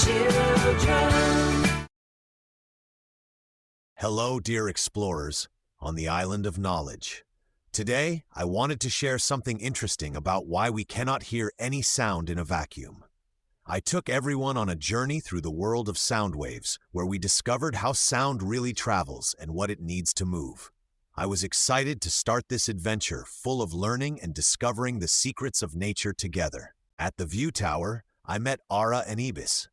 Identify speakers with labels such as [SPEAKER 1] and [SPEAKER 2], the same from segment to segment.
[SPEAKER 1] children.
[SPEAKER 2] Hello, dear explorers, on the island of knowledge. Today, I wanted to share something interesting about why we cannot hear any sound in a vacuum. I took everyone on a journey through the world of sound waves, where we discovered how sound really travels and what it needs to move. I was excited to start this adventure full of learning and discovering the secrets of nature together. At the View Tower, I met Ara and Ibis.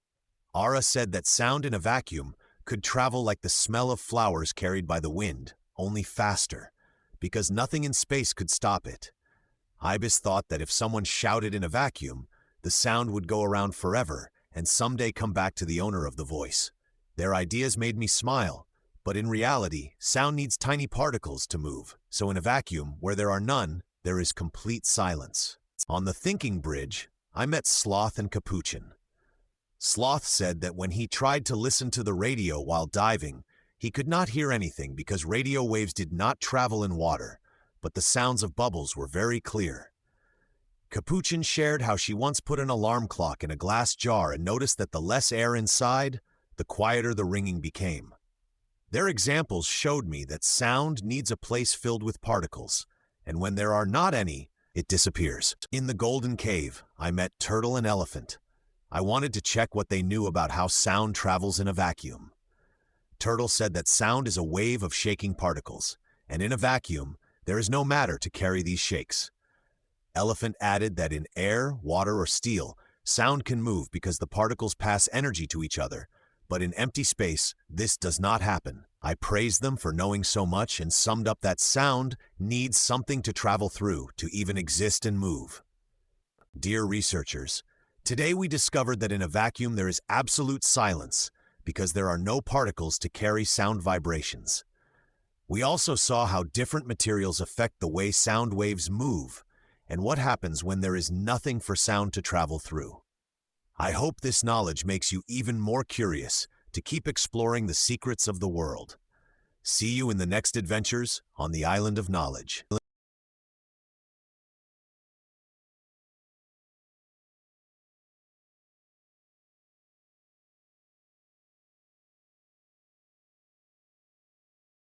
[SPEAKER 2] Ara said that sound in a vacuum could travel like the smell of flowers carried by the wind, only faster, because nothing in space could stop it. Ibis thought that if someone shouted in a vacuum, the sound would go around forever and someday come back to the owner of the voice. Their ideas made me smile, but in reality, sound needs tiny particles to move, so in a vacuum where there are none, there is complete silence. On the thinking bridge, I met Sloth and Capuchin. Sloth said that when he tried to listen to the radio while diving, he could not hear anything because radio waves did not travel in water, but the sounds of bubbles were very clear. Capuchin shared how she once put an alarm clock in a glass jar and noticed that the less air inside, the quieter the ringing became. Their examples showed me that sound needs a place filled with particles, and when there are not any, it disappears. In the Golden Cave, I met Turtle and Elephant. I wanted to check what they knew about how sound travels in a vacuum. Turtle said that sound is a wave of shaking particles, and in a vacuum, there is no matter to carry these shakes. Elephant added that in air, water, or steel, sound can move because the particles pass energy to each other, but in empty space, this does not happen. I praised them for knowing so much and summed up that sound needs something to travel through to even exist and move. Dear researchers, today we discovered that in a vacuum there is absolute silence because there are no particles to carry sound vibrations. We also saw how different materials affect the way sound waves move, and what happens when there is nothing for sound to travel through. I hope this knowledge makes you even more curious to keep exploring the secrets of the world. See you in the next adventures on the Island of Knowledge.